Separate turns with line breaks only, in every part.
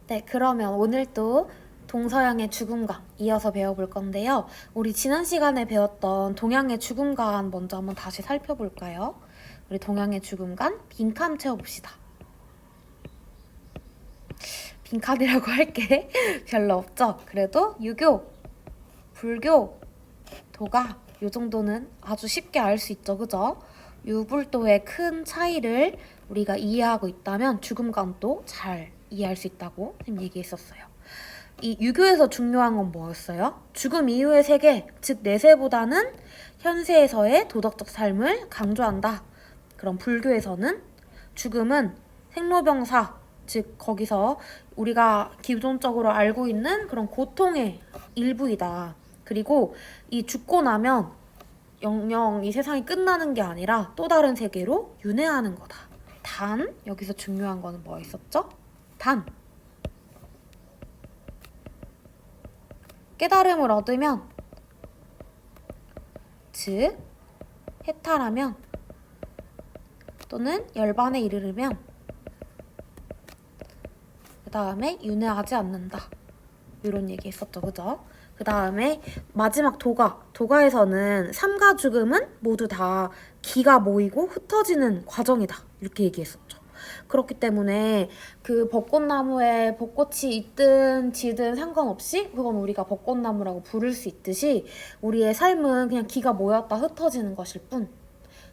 네, 그러면 오늘 또 동서양의 죽음관 이어서 배워볼 건데요. 우리 지난 시간에 배웠던 동양의 죽음관 먼저 한번 다시 살펴볼까요? 우리 동양의 죽음관 빈칸 채워봅시다. 빈칸이라고 할게 별로 없죠? 그래도 유교, 불교, 도가 요 정도는 아주 쉽게 알 수 있죠, 그죠? 유불도의 큰 차이를 우리가 이해하고 있다면 죽음관도 잘 이해할 수 있다고 선생님 얘기했었어요. 이 유교에서 중요한 건 뭐였어요? 죽음 이후의 세계, 즉 내세보다는 현세에서의 도덕적 삶을 강조한다. 그럼 불교에서는 죽음은 생로병사, 즉 거기서 우리가 기존적으로 알고 있는 그런 고통의 일부이다. 그리고 이 죽고 나면 영영 이 세상이 끝나는 게 아니라 또 다른 세계로 윤회하는 거다. 단, 여기서 중요한 거는 뭐 있었죠? 단. 깨달음을 얻으면, 즉 해탈하면 또는 열반에 이르르면 그 다음에 윤회하지 않는다. 이런 얘기 했었죠, 그죠? 그 다음에 마지막 도가에서는 삶과 죽음은 모두 다 기가 모이고 흩어지는 과정이다. 이렇게 얘기했었죠. 그렇기 때문에 그 벚꽃나무에 벚꽃이 있든 지든 상관없이 그건 우리가 벚꽃나무라고 부를 수 있듯이 우리의 삶은 그냥 기가 모였다 흩어지는 것일 뿐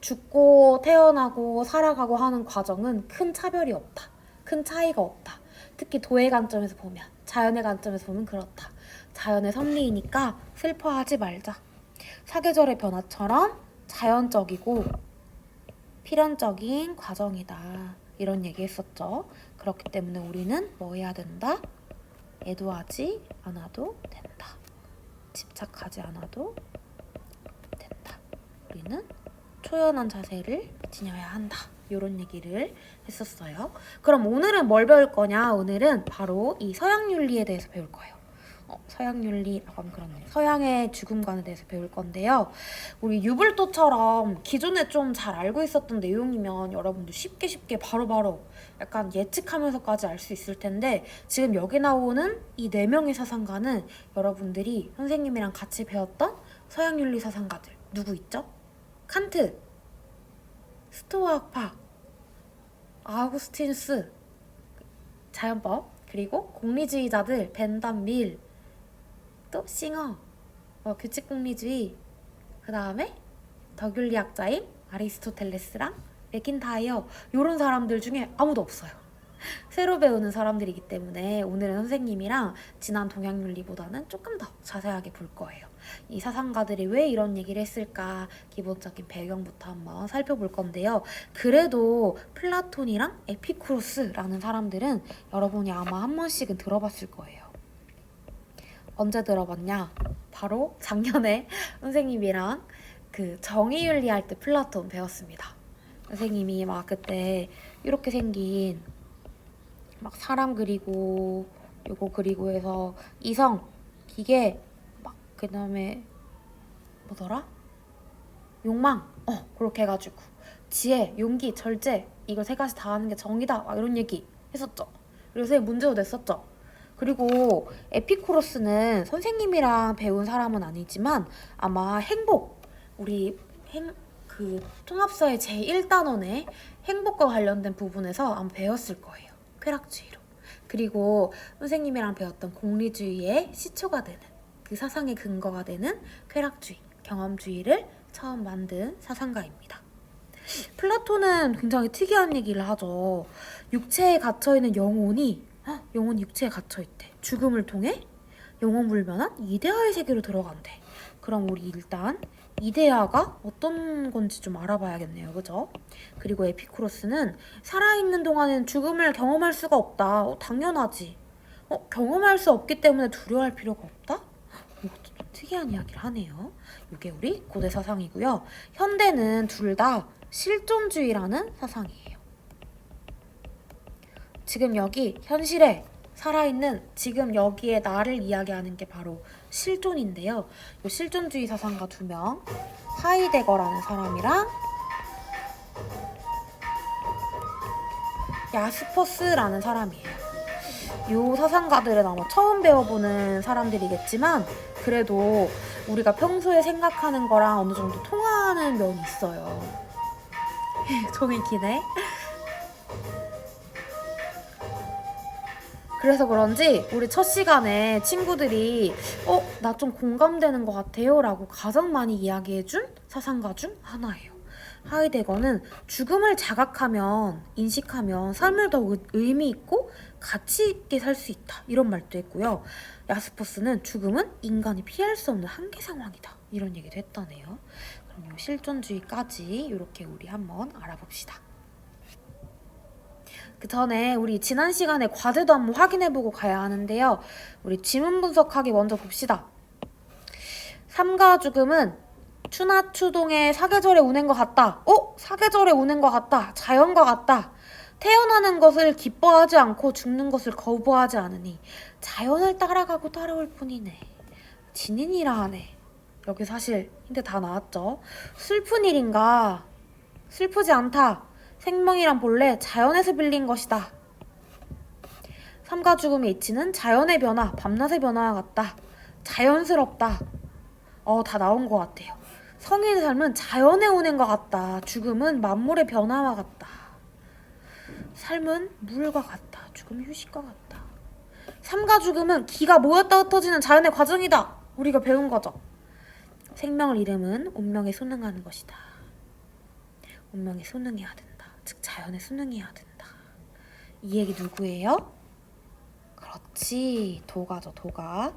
죽고 태어나고 살아가고 하는 과정은 큰 차별이 없다. 큰 차이가 없다. 특히 도의 관점에서 보면, 자연의 관점에서 보면 그렇다. 자연의 섭리이니까 슬퍼하지 말자. 사계절의 변화처럼 자연적이고 필연적인 과정이다. 이런 얘기 했었죠. 그렇기 때문에 우리는 뭐 해야 된다? 애도하지 않아도 된다. 집착하지 않아도 된다. 우리는 초연한 자세를 지녀야 한다. 이런 얘기를 했었어요. 그럼 오늘은 뭘 배울 거냐? 오늘은 바로 이 서양윤리에 대해서 배울 거예요. 서양윤리라고 하면 그렇네. 서양의 죽음관에 대해서 배울 건데요. 우리 유불도처럼 기존에 좀 잘 알고 있었던 내용이면 여러분들 쉽게 바로바로 약간 예측하면서까지 알 수 있을 텐데 지금 여기 나오는 이 4명의 사상가는 여러분들이 선생님이랑 같이 배웠던 서양윤리 사상가들 누구 있죠? 칸트, 스토아학파, 아우구스티누스, 자연법, 그리고 공리주의자들 벤담 밀, 또 싱어, 규칙공리주의, 그 다음에 덕윤리학자인 아리스토텔레스랑 맥킨타이어 이런 사람들 중에 아무도 없어요. 새로 배우는 사람들이기 때문에 오늘은 선생님이랑 지난 동양윤리보다는 조금 더 자세하게 볼 거예요. 이 사상가들이 왜 이런 얘기를 했을까 기본적인 배경부터 한번 살펴볼 건데요. 그래도 플라톤이랑 에피쿠로스라는 사람들은 여러분이 아마 한 번씩은 들어봤을 거예요. 언제 들어봤냐? 바로 작년에 선생님이랑 그 정의윤리 할 때 플라톤 배웠습니다. 선생님이 막 그때 이렇게 생긴 막 사람 그리고 요거 그리고 해서 이성, 기계, 막 그 다음에 뭐더라? 욕망, 그렇게 해가지고 지혜, 용기, 절제 이걸 3가지 다 하는 게 정의다 막 이런 얘기 했었죠. 그리고 선생님 문제도 냈었죠. 그리고 에피쿠로스는 선생님이랑 배운 사람은 아니지만 아마 행복, 우리 그 통합서의 제1단원에 행복과 관련된 부분에서 아마 배웠을 거예요. 쾌락주의로. 그리고 선생님이랑 배웠던 공리주의의 시초가 되는 그 사상의 근거가 되는 쾌락주의, 경험주의를 처음 만든 사상가입니다. 플라톤은 굉장히 특이한 얘기를 하죠. 육체에 갇혀있는 영혼이 육체에 갇혀있대. 죽음을 통해 영원불변한 이데아의 세계로 들어간대. 그럼 우리 일단 이데아가 어떤 건지 좀 알아봐야겠네요. 그죠? 그리고 에피쿠로스는 살아있는 동안엔 죽음을 경험할 수가 없다. 당연하지. 경험할 수 없기 때문에 두려워할 필요가 없다? 이것도 좀 특이한 이야기를 하네요. 이게 우리 고대 사상이고요. 현대는 둘 다 실존주의라는 사상이에요. 지금 여기 현실에 살아있는 지금 여기에 나를 이야기하는 게 바로 실존인데요. 이 실존주의 사상가 2명, 하이데거라는 사람이랑 야스퍼스라는 사람이에요. 요 사상가들은 아마 처음 배워보는 사람들이겠지만 그래도 우리가 평소에 생각하는 거랑 어느 정도 통하는 면이 있어요. 종이 기네. 그래서 그런지 우리 첫 시간에 친구들이 나 좀 공감되는 것 같아요 라고 가장 많이 이야기해준 사상가 중 하나예요. 하이데거는 죽음을 자각하면, 인식하면 삶을 더 의미 있고 가치 있게 살 수 있다 이런 말도 했고요. 야스퍼스는 죽음은 인간이 피할 수 없는 한계 상황이다 이런 얘기도 했다네요. 그럼 요 실존주의까지 이렇게 우리 한번 알아봅시다. 그 전에 우리 지난 시간에 과제도 한번 확인해보고 가야 하는데요. 우리 지문 분석하기 먼저 봅시다. 삶과 죽음은 추나 추동의 사계절에 우는 것 같다. 사계절에 우는 것 같다. 자연과 같다. 태어나는 것을 기뻐하지 않고 죽는 것을 거부하지 않으니 자연을 따라가고 따라올 뿐이네. 진인이라 하네. 여기 사실 힌트 다 나왔죠. 슬픈 일인가? 슬프지 않다. 생명이란 본래 자연에서 빌린 것이다. 삶과 죽음의 이치는 자연의 변화, 밤낮의 변화와 같다. 자연스럽다. 다 나온 것 같아요. 성인의 삶은 자연의 운행 것 같다. 죽음은 만물의 변화와 같다. 삶은 물과 같다. 죽음은 휴식과 같다. 삶과 죽음은 기가 모였다 흩어지는 자연의 과정이다. 우리가 배운 거죠. 생명을 잃음은 운명에 순응하는 것이다. 운명에 순응해야 된다. 즉 자연에 순응해야 된다. 이 얘기 누구예요? 그렇지, 도가죠. 도가.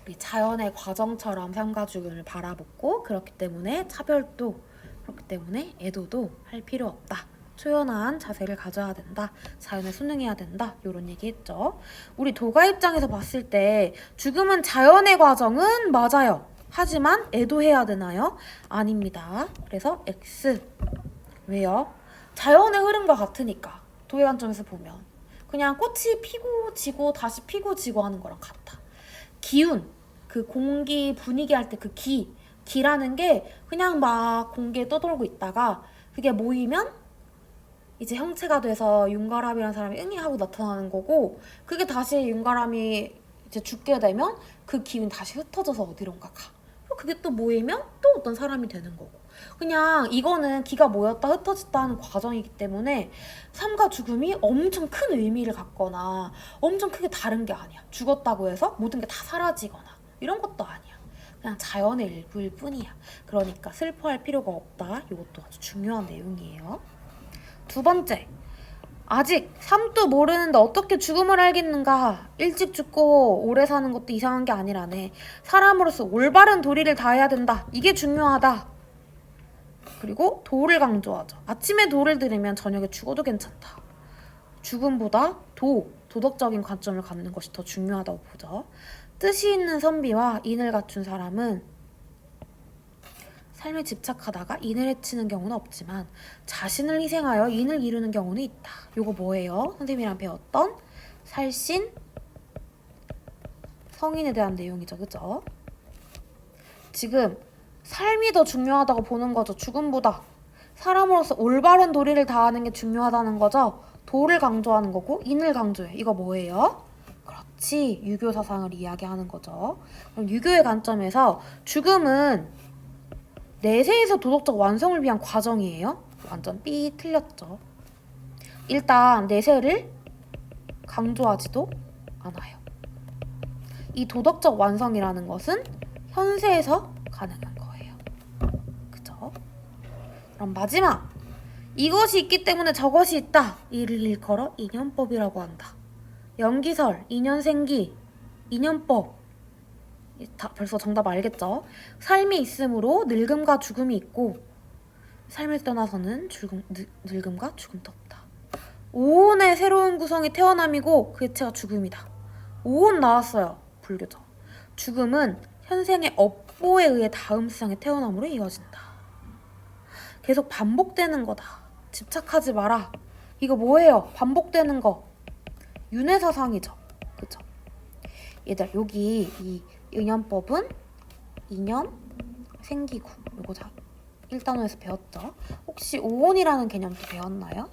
우리 자연의 과정처럼 삶과 죽음을 바라보고 그렇기 때문에 차별도, 그렇기 때문에 애도도 할 필요 없다. 초연한 자세를 가져야 된다. 자연에 순응해야 된다. 이런 얘기했죠. 우리 도가 입장에서 봤을 때 죽음은 자연의 과정은 맞아요. 하지만 애도해야 되나요? 아닙니다. 그래서 X. 왜요? 자연의 흐름과 같으니까. 도의 관점에서 보면 그냥 꽃이 피고 지고 다시 피고 지고 하는 거랑 같아. 기운, 그 공기 분위기 할 때 그 기라는 게 그냥 막 공기에 떠돌고 있다가 그게 모이면 이제 형체가 돼서 윤가람이라는 사람이 응이하고 나타나는 거고, 그게 다시 윤가람이 이제 죽게 되면 그 기운이 다시 흩어져서 어디론가 가. 그리고 그게 또 모이면 또 어떤 사람이 되는 거고. 그냥 이거는 기가 모였다 흩어졌다 하는 과정이기 때문에 삶과 죽음이 엄청 큰 의미를 갖거나 엄청 크게 다른 게 아니야. 죽었다고 해서 모든 게 다 사라지거나 이런 것도 아니야. 그냥 자연의 일부일 뿐이야. 그러니까 슬퍼할 필요가 없다. 이것도 아주 중요한 내용이에요. 두 번째, 아직 삶도 모르는데 어떻게 죽음을 알겠는가. 일찍 죽고 오래 사는 것도 이상한 게 아니라네. 사람으로서 올바른 도리를 다해야 된다. 이게 중요하다. 그리고 도를 강조하죠. 아침에 도를 들으면 저녁에 죽어도 괜찮다. 죽음보다 도덕적인 관점을 갖는 것이 더 중요하다고 보죠. 뜻이 있는 선비와 인을 갖춘 사람은 삶에 집착하다가 인을 해치는 경우는 없지만 자신을 희생하여 인을 이루는 경우는 있다. 요거 뭐예요? 선생님이랑 배웠던 살신 성인에 대한 내용이죠. 그죠? 지금 삶이 더 중요하다고 보는 거죠. 죽음보다. 사람으로서 올바른 도리를 다하는 게 중요하다는 거죠. 도를 강조하는 거고 인을 강조해. 이거 뭐예요? 그렇지. 유교 사상을 이야기하는 거죠. 그럼 유교의 관점에서 죽음은 내세에서 도덕적 완성을 위한 과정이에요. 완전 삐 틀렸죠. 일단 내세를 강조하지도 않아요. 이 도덕적 완성이라는 것은 현세에서 가능한 거예요. 그죠? 그럼 마지막. 이것이 있기 때문에 저것이 있다. 이를 일컬어 인연법이라고 한다. 연기설, 인연생기, 인연법. 벌써 정답 알겠죠? 삶이 있으므로 늙음과 죽음이 있고 삶을 떠나서는 늙음과 죽음도 없다. 오온의 새로운 구성이 태어남이고 그 해체가 죽음이다. 오온 나왔어요. 불교죠. 죽음은 현생의 업보에 의해 다음 세상에 태어남으로 이어진다. 계속 반복되는 거다. 집착하지 마라. 이거 뭐예요? 반복되는 거. 윤회사상이죠. 그죠? 얘들 여기 이 인연법은 인연, 생기구. 요거 다 1단원에서 배웠죠. 혹시 오온이라는 개념도 배웠나요?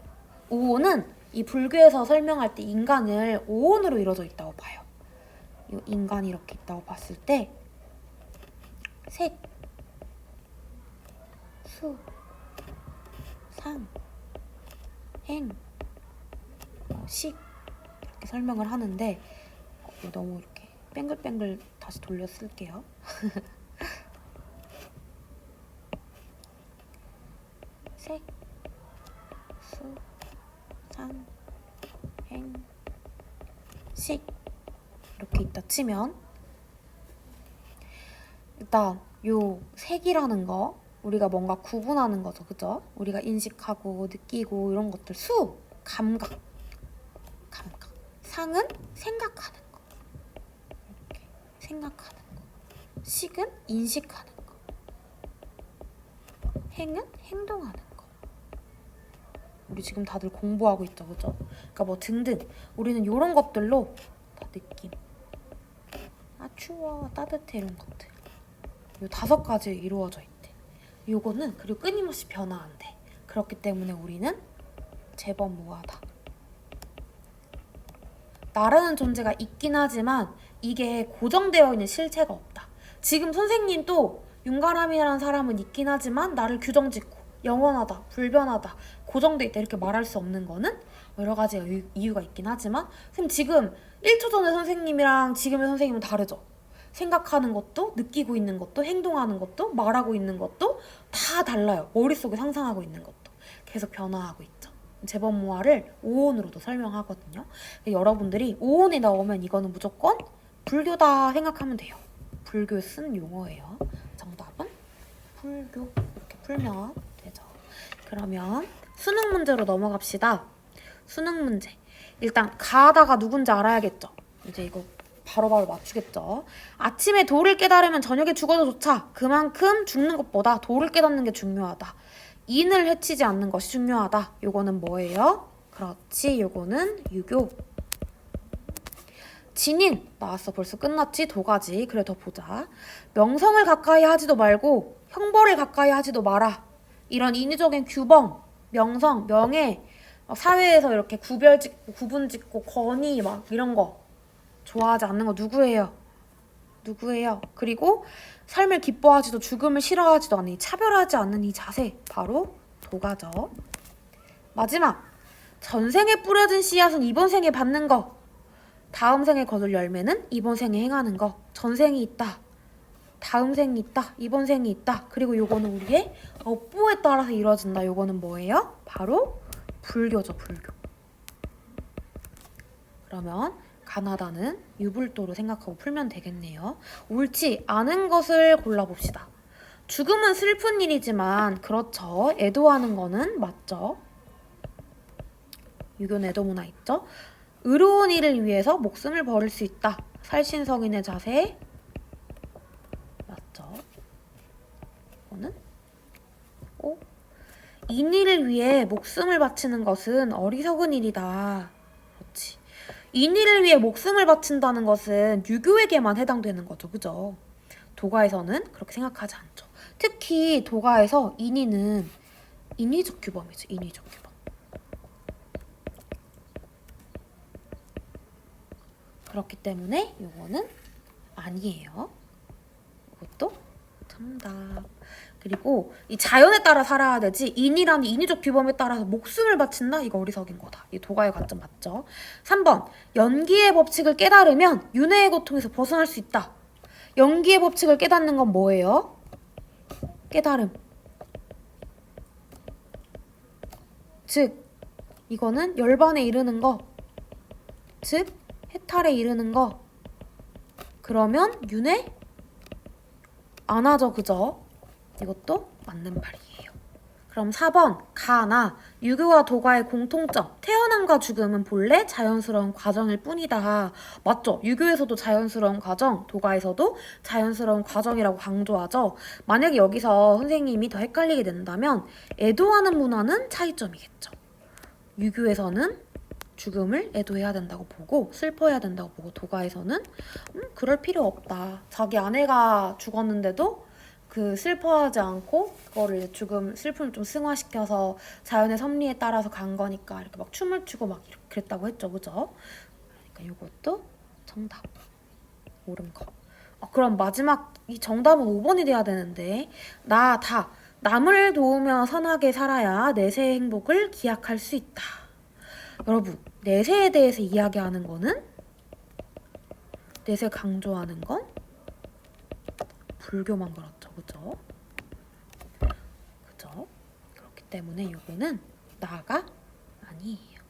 오온은 이 불교에서 설명할 때 인간을 오온으로 이루어져 있다고 봐요. 이 인간이 이렇게 있다고 봤을 때 색, 수, 상, 행, 식 이렇게 설명을 하는데 너무 이렇게 뱅글뱅글 다시 돌려 쓸게요. 색, 수, 상, 행, 식 이렇게 있다 치면 일단 요 색이라는 거 우리가 뭔가 구분하는 거죠, 그죠? 우리가 인식하고 느끼고 이런 것들 수, 감각. 상은 생각하는 거. 이렇게 생각하는 거. 식은 인식하는 거. 행은 행동하는 거. 우리 지금 다들 공부하고 있죠, 그죠? 그러니까 뭐 등등. 우리는 이런 것들로 다 느낌. 아 추워, 따뜻해 이런 것들. 요 5가지 이루어져 있대. 요거는 그리고 끊임없이 변화한대. 그렇기 때문에 우리는 제법 무하다. 나라는 존재가 있긴 하지만 이게 고정되어 있는 실체가 없다. 지금 선생님도 윤가람이라는 사람은 있긴 하지만 나를 규정짓고 영원하다, 불변하다, 고정돼 있다 이렇게 말할 수 없는 거는 여러 가지 이유가 있긴 하지만 선생님 지금 1초 전의 선생님이랑 지금의 선생님은 다르죠? 생각하는 것도 느끼고 있는 것도 행동하는 것도 말하고 있는 것도 다 달라요. 머릿속에 상상하고 있는 것도 계속 변화하고 있죠. 제법모화를 오온으로도 설명하거든요. 여러분들이 오온이 나오면 이거는 무조건 불교다 생각하면 돼요. 불교 쓴 용어예요. 정답은 불교 이렇게 풀면 되죠. 그러면 수능 문제로 넘어갑시다. 수능 문제. 일단 가다가 누군지 알아야겠죠. 이제 이거 바로바로 맞추겠죠. 아침에 도를 깨달으면 저녁에 죽어도 좋다. 그만큼 죽는 것보다 도를 깨닫는 게 중요하다. 인을 해치지 않는 것이 중요하다. 요거는 뭐예요? 그렇지, 요거는 유교. 진인 나왔어. 벌써 끝났지? 도가지. 그래 더 보자. 명성을 가까이 하지도 말고 형벌을 가까이 하지도 마라. 이런 인위적인 규범, 명성, 명예, 사회에서 이렇게 구분 짓고 권위 막 이런 거 좋아하지 않는 거 누구예요? 누구예요? 그리고 삶을 기뻐하지도 죽음을 싫어하지도 않는 이 차별하지 않는 이 자세 바로 도가죠. 마지막 전생에 뿌려진 씨앗은 이번 생에 받는 거. 다음 생에 거둘 열매는 이번 생에 행하는 거. 전생이 있다. 다음 생이 있다. 이번 생이 있다. 그리고 요거는 우리의 업보에 따라서 이루어진다. 요거는 뭐예요? 바로 불교죠. 불교. 그러면 가나다는 유불도로 생각하고 풀면 되겠네요. 옳지 않은 것을 골라봅시다. 죽음은 슬픈 일이지만 그렇죠. 애도하는 거는 맞죠. 유교는 애도 문화 있죠. 의로운 일을 위해서 목숨을 버릴 수 있다. 살신성인의 자세 맞죠. 이거는 인일을 위해 목숨을 바치는 것은 어리석은 일이다. 그렇지. 인일을 위해 목숨을 바친다는 것은 유교에게만 해당되는 거죠. 그죠? 도가에서는 그렇게 생각하지 않죠. 특히 도가에서 인의는 인위적 규범이죠. 인위적 규범. 그렇기 때문에 이거는 아니에요. 이것도 정답. 그리고 이 자연에 따라 살아야 되지 인이라는 인위적 규범에 따라서 목숨을 바친다? 이거 어리석인 거다. 이 도가의 관점 맞죠? 3번 연기의 법칙을 깨달으면 윤회의 고통에서 벗어날 수 있다. 연기의 법칙을 깨닫는 건 뭐예요? 깨달음. 즉 이거는 열반에 이르는 거. 즉 해탈에 이르는 거. 그러면 윤회? 안 하죠. 그죠? 이것도 맞는 말이에요. 그럼 4번 가나 유교와 도가의 공통점 태어남과 죽음은 본래 자연스러운 과정일 뿐이다. 맞죠? 유교에서도 자연스러운 과정, 도가에서도 자연스러운 과정이라고 강조하죠. 만약에 여기서 선생님이 더 헷갈리게 된다면 애도하는 문화는 차이점이겠죠. 유교에서는 죽음을 애도해야 된다고 보고 슬퍼해야 된다고 보고 도가에서는 그럴 필요 없다. 자기 아내가 죽었는데도 그 슬퍼하지 않고 그거를 조금 슬픔을 좀 승화시켜서 자연의 섭리에 따라서 간 거니까 이렇게 막 춤을 추고 막 이렇게 그랬다고 했죠, 그죠? 그러니까 이것도 정답. 옳은 거. 그럼 마지막 이 정답은 5번이 돼야 되는데 남을 도우며 선하게 살아야 내세의 행복을 기약할 수 있다. 여러분, 내세에 대해서 이야기하는 거는 내세 강조하는 건 불교만 그렇죠, 그죠? 그죠? 그렇기 때문에 이거는 나가 아니에요.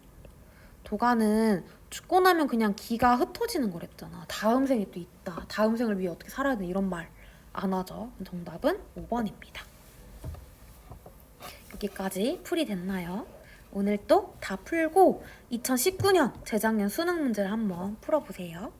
도가는 죽고 나면 그냥 기가 흩어지는 거랬잖아. 다음 생이 또 있다. 다음 생을 위해 어떻게 살아야 돼 이런 말 안 하죠. 정답은 5번입니다. 여기까지 풀이 됐나요? 오늘 또 다 풀고 2019년 재작년 수능 문제를 한번 풀어보세요.